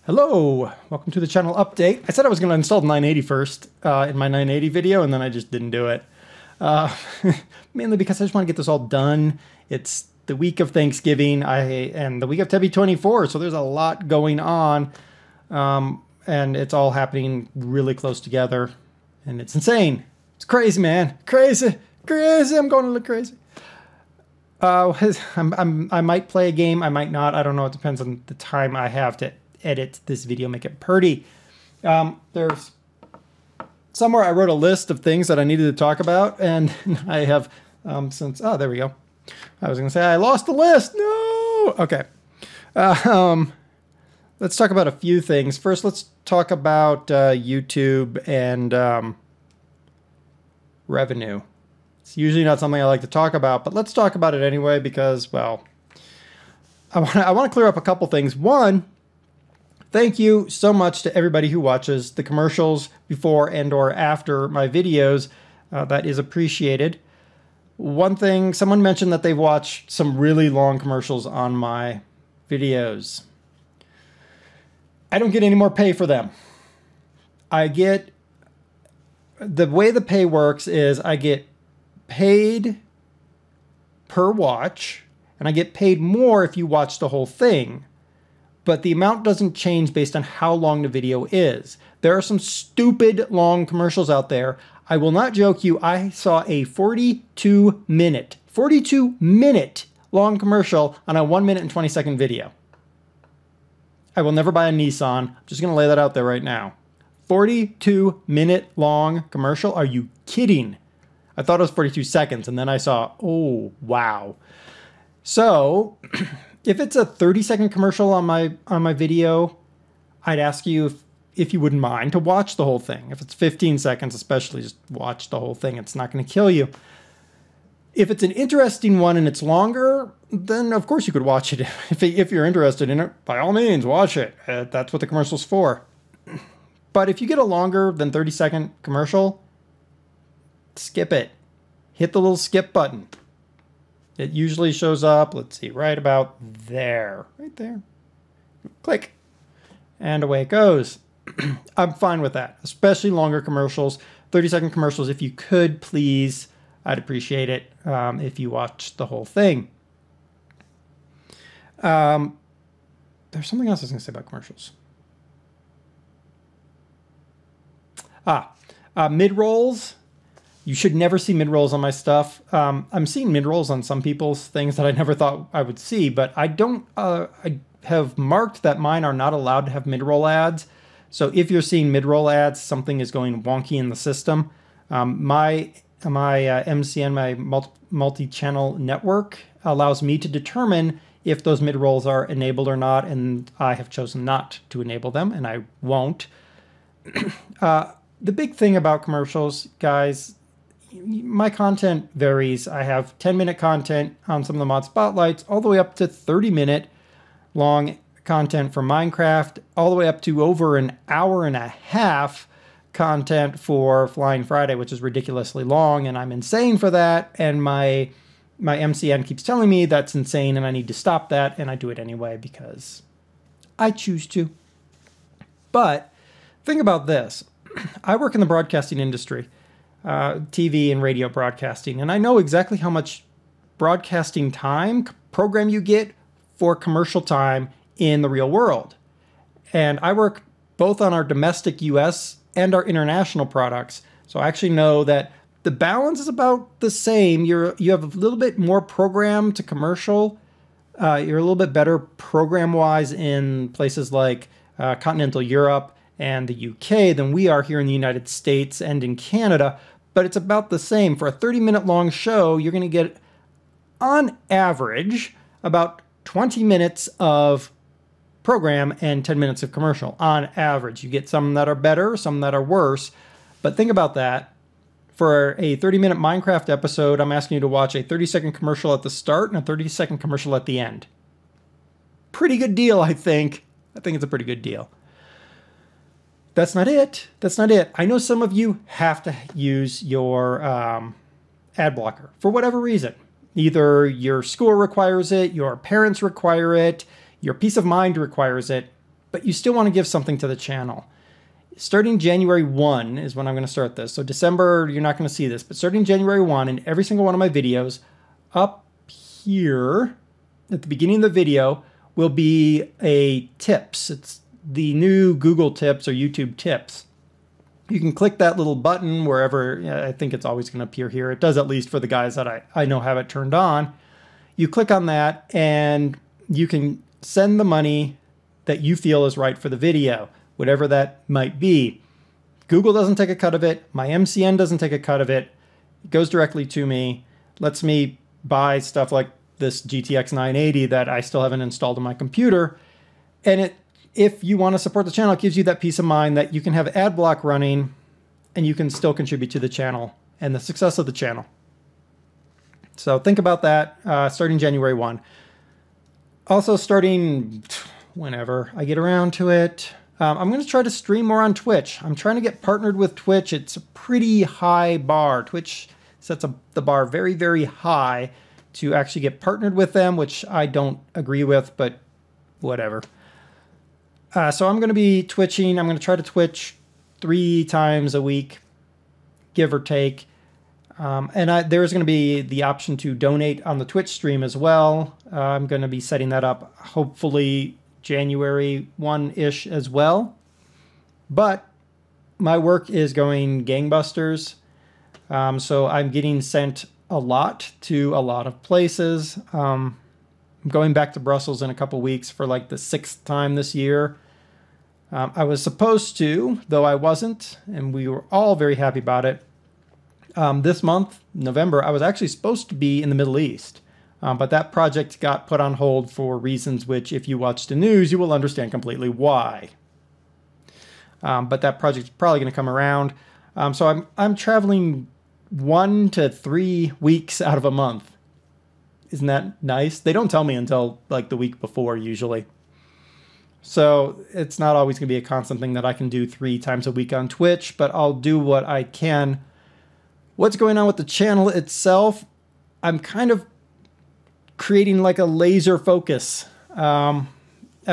Hello, welcome to the channel update. I said I was going to install 980 first in my 980 video, and then I just didn't do it. Mainly because I just want to get this all done. It's the week of Thanksgiving and the week of Tebby 24, so there's a lot going on. And it's all happening really close together. And it's insane. It's crazy, man. Crazy. Crazy. I'm going a little crazy. I might play a game. I might not. I don't know. It depends on the time I have to edit this video, make it pretty. There's somewhere I wrote a list of things that I needed to talk about, and I have oh, there we go. I was gonna say I lost the list. No. Okay. Let's talk about a few things. First, let's talk about YouTube and revenue. It's usually not something I like to talk about, but let's talk about it anyway because, well, I want to clear up a couple things. One, thank you so much to everybody who watches the commercials before and or after my videos. That is appreciated. One thing, someone mentioned that they've watched some really long commercials on my videos. I don't get any more pay for them. The way the pay works is I get paid per watch, and I get paid more if you watch the whole thing. But the amount doesn't change based on how long the video is. There are some stupid long commercials out there. I will not joke you, I saw a 42 minute long commercial on a 1 minute and 20-second video. I will never buy a Nissan. I'm just gonna lay that out there right now. 42-minute long commercial? Are you kidding? I thought it was 42 seconds, and then I saw, oh, wow. So, if it's a 30-second commercial on my video, I'd ask you if you wouldn't mind to watch the whole thing. If it's 15 seconds, especially, just watch the whole thing. It's not going to kill you. If it's an interesting one and it's longer, then of course you could watch it. If you're interested in it, by all means, watch it. That's what the commercial's for. But if you get a longer than 30-second commercial, skip it. Hit the little skip button. It usually shows up, let's see, right about there. Right there. Click. And away it goes. I'm fine with that, especially longer commercials. 30-second commercials, if you could, please, I'd appreciate it if you watch the whole thing. There's something else I was going to say about commercials. Mid-rolls. You should never see mid-rolls on my stuff. I'm seeing mid-rolls on some people's things that I never thought I would see, but I don't. I have marked that mine are not allowed to have mid-roll ads. So if you're seeing mid-roll ads, something is going wonky in the system. My MCN, my multi-channel network, allows me to determine if those mid-rolls are enabled or not, and I have chosen not to enable them, and I won't. The big thing about commercials, guys, my content varies. I have 10-minute content on some of the mod spotlights, all the way up to 30-minute long content for Minecraft, all the way up to over an hour and a half content for Flying Friday, which is ridiculously long, and I'm insane for that, and my MCN keeps telling me that's insane and I need to stop that, and I do it anyway because I choose to. But think about this. I work in the broadcasting industry, TV and radio broadcasting, and I know exactly how much broadcasting time program you get for commercial time in the real world. And I work both on our domestic US and our international products, so I actually know that the balance is about the same. You have a little bit more program to commercial. You're a little bit better program-wise in places like continental Europe and the UK than we are here in the United States and in Canada, but it's about the same. For a 30-minute long show, you're going to get, on average, about 20 minutes of program and 10 minutes of commercial. On average, you get some that are better, some that are worse, but think about that. For a 30-minute Minecraft episode, I'm asking you to watch a 30-second commercial at the start and a 30-second commercial at the end. Pretty good deal, I think. I think it's a pretty good deal. That's not it. That's not it. I know some of you have to use your ad blocker for whatever reason. Either your school requires it, your parents require it, your peace of mind requires it. but you still want to give something to the channel. Starting January 1 is when I'm going to start this. So December, you're not going to see this, but starting January 1, in every single one of my videos, up here at the beginning of the video will be a tips. It's the new Google tips or YouTube tips. You can click that little button wherever. I think it's always going to appear here. It does, at least for the guys that I know have it turned on. You click on that and you can send the money that you feel is right for the video, whatever that might be. Google doesn't take a cut of it. My MCN doesn't take a cut of it. It goes directly to me, lets me buy stuff like this GTX 980 that I still haven't installed on my computer. And if you want to support the channel, it gives you that peace of mind that you can have ad block running and you can still contribute to the channel and the success of the channel. So think about that starting January 1. Also starting whenever I get around to it, I'm going to try to stream more on Twitch. I'm trying to get partnered with Twitch. It's a pretty high bar. Twitch sets the bar very, very high to actually get partnered with them, which I don't agree with, but whatever. So I'm going to be twitching. I'm going to try to twitch 3 times a week, give or take. And there's going to be the option to donate on the Twitch stream as well. I'm going to be setting that up hopefully January 1-ish as well. But my work is going gangbusters. So I'm getting sent a lot to a lot of places. I'm going back to Brussels in a couple weeks for like the 6th time this year. I was supposed to, though I wasn't, and we were all very happy about it. This month, November, I was actually supposed to be in the Middle East, but that project got put on hold for reasons which, if you watch the news, you will understand completely why. But that project's probably going to come around. So I'm traveling 1 to 3 weeks out of a month. Isn't that nice? They don't tell me until like the week before usually. So it's not always going to be a constant thing that I can do 3 times a week on Twitch, but I'll do what I can. What's going on with the channel itself? I'm kind of creating like a laser focus. I've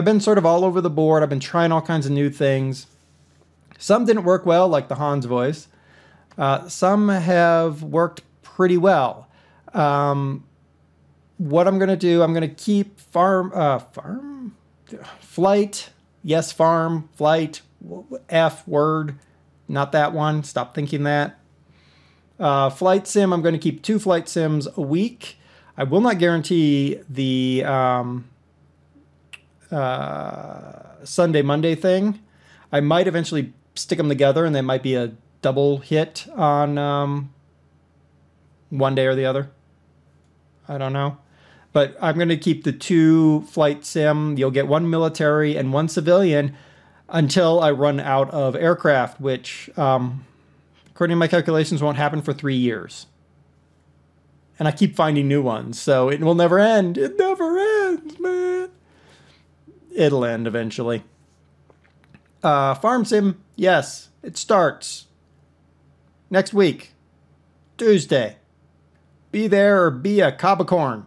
been sort of all over the board. I've been trying all kinds of new things. Some didn't work well, like the Hans voice. Some have worked pretty well. What I'm going to do, I'm going to keep flight, yes, farm, flight, F word, not that one. Stop thinking that. Flight sim, I'm going to keep 2 flight sims a week. I will not guarantee the Sunday, Monday thing. I might eventually stick them together and they might be a double hit on one day or the other. I don't know. But I'm going to keep the 2 flight sim. You'll get 1 military and 1 civilian until I run out of aircraft, which, according to my calculations, won't happen for 3 years. And I keep finding new ones, so it will never end. It never ends, man. It'll end eventually. Farm sim, yes, it starts next week, Tuesday. Be there or be a cob of corn.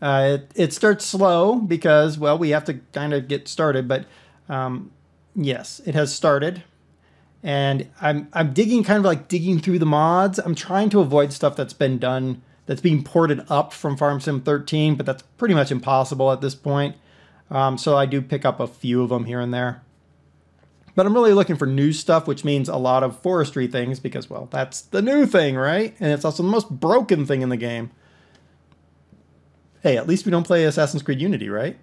It starts slow because, well, we have to kind of get started, but yes, it has started. And I'm digging, kind of like digging through the mods. I'm trying to avoid stuff that's been done, that's being ported up from Farm Sim 13, but that's pretty much impossible at this point. So I do pick up a few of them here and there. But I'm really looking for new stuff, which means a lot of forestry things because, well, that's the new thing, right? And it's also the most broken thing in the game. Hey, at least we don't play Assassin's Creed Unity, right?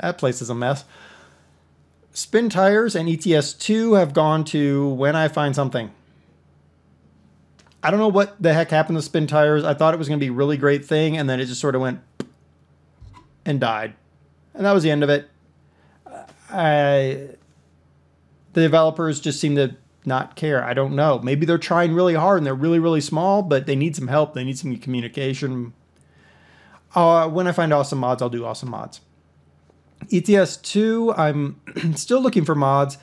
That place is a mess. Spin tires and ETS2 have gone to when I find something. I don't know what the heck happened to spin tires. I thought it was going to be a really great thing, and then it just sort of went and died. And that was the end of it. The developers just seem to not care. I don't know. Maybe they're trying really hard and they're really, really small, but they need some help. They need some communication. When I find awesome mods, I'll do awesome mods. ETS2, I'm still looking for mods.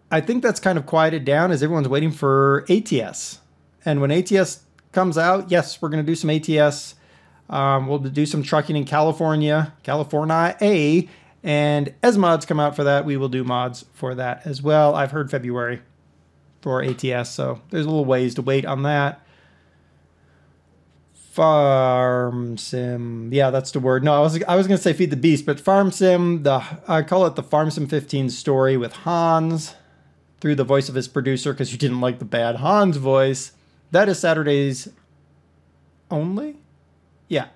I think that's kind of quieted down as everyone's waiting for ATS. And when ATS comes out, yes, we're going to do some ATS. We'll do some trucking in California, and as mods come out for that, we will do mods for that as well. I've heard February for ATS, so there's a little ways to wait on that. Farm Sim, yeah, that's the word. No, I was gonna say Feed the Beast, but Farm Sim, I call it the Farm Sim 15 story with Hans through the voice of his producer, because you didn't like the bad Hans voice. That is Saturdays only. Yeah,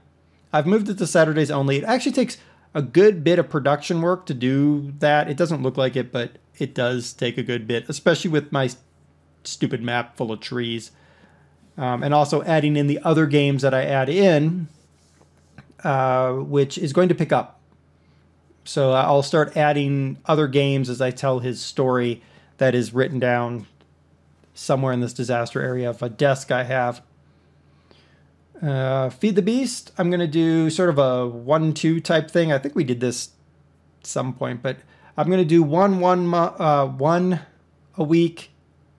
I've moved it to Saturdays only. It actually takes a good bit of production work to do that. It doesn't look like it, but it does take a good bit, especially with my stupid map full of trees. And also adding in the other games that I add in, which is going to pick up. So I'll start adding other games as I tell his story that is written down somewhere in this disaster area of a desk I have. Feed the Beast, I'm going to do sort of a 1-2 type thing. I think we did this at some point, but I'm going to do one a week,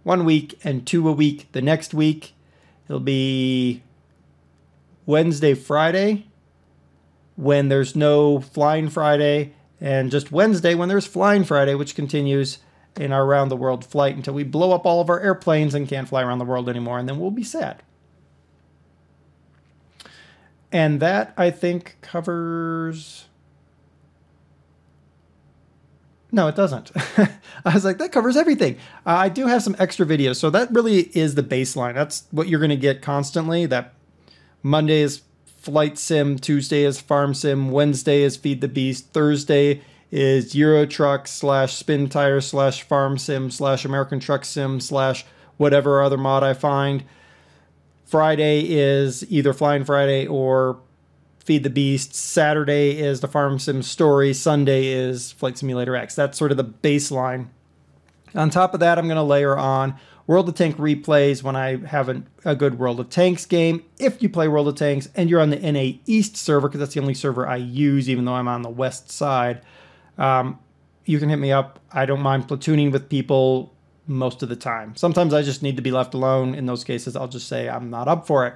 1 week, and 2 a week the next week. It'll be Wednesday, Friday, when there's no Flying Friday, and just Wednesday when there's Flying Friday, which continues in our around the world flight until we blow up all of our airplanes and can't fly around the world anymore, and then we'll be sad. And that, I think, covers... No, it doesn't. I was like, that covers everything. I do have some extra videos, so that really is the baseline. That's what you're going to get constantly. That Monday is Flight Sim, Tuesday is Farm Sim, Wednesday is Feed the Beast, Thursday is Euro Truck / Spin Tire / Farm Sim / American Truck Sim / whatever other mod I find. Friday is either Flying Friday or Feed the Beast. Saturday is the Farm Sim story. Sunday is Flight Simulator X. That's sort of the baseline. On top of that, I'm going to layer on World of Tank replays when I have a good World of Tanks game. If you play World of Tanks and you're on the NA East server, because that's the only server I use, even though I'm on the West side, you can hit me up. I don't mind platooning with people most of the time. Sometimes I just need to be left alone. In those cases, I'll just say I'm not up for it.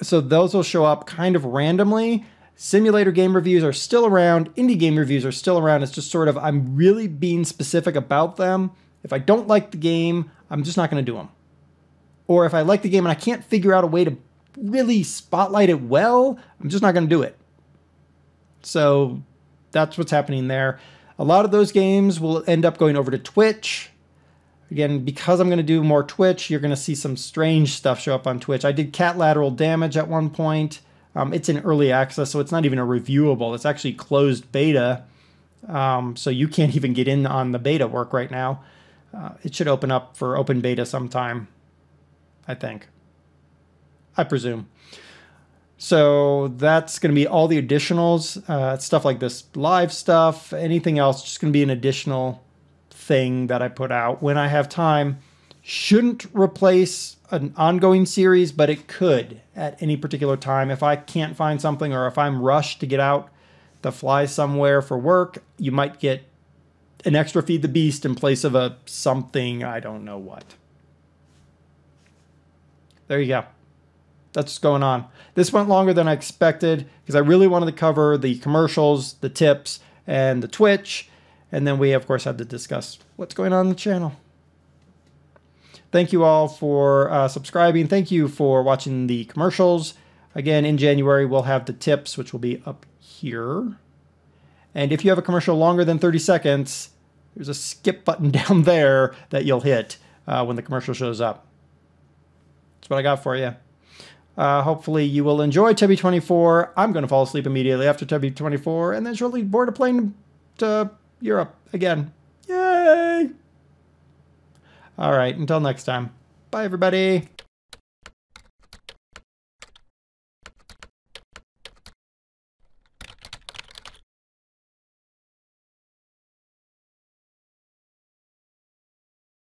So those will show up kind of randomly. Simulator game reviews are still around. Indie game reviews are still around. It's just sort of, I'm really being specific about them. If I don't like the game, I'm just not going to do them. Or if I like the game and I can't figure out a way to really spotlight it well, I'm just not going to do it. So that's what's happening there. A lot of those games will end up going over to Twitch. Again, because I'm going to do more Twitch, you're going to see some strange stuff show up on Twitch. I did Cat Lateral Damage at one point. It's in early access, so it's not even a reviewable. It's actually closed beta, so you can't even get in on the beta work right now. It should open up for open beta sometime, I think. I presume. So that's going to be all the additionals. Stuff like this live stuff, anything else, just going to be an additional thing that I put out when I have time. Shouldn't replace an ongoing series, but it could at any particular time. If I can't find something, or if I'm rushed to get out to fly somewhere for work, you might get an extra Feed the Beast in place of a something, I don't know what. There you go. That's what's going on. This went longer than I expected because I really wanted to cover the commercials, the tips, and the Twitch. And then we, of course, had to discuss what's going on in the channel. Thank you all for subscribing. Thank you for watching the commercials. Again, in January, we'll have the tips, which will be up here. And if you have a commercial longer than 30 seconds, there's a skip button down there that you'll hit when the commercial shows up. That's what I got for you. Hopefully you will enjoy Tebby 24. I'm going to fall asleep immediately after Tebby 24 and then shortly board a plane to Europe again. Yay! All right, until next time. Bye, everybody.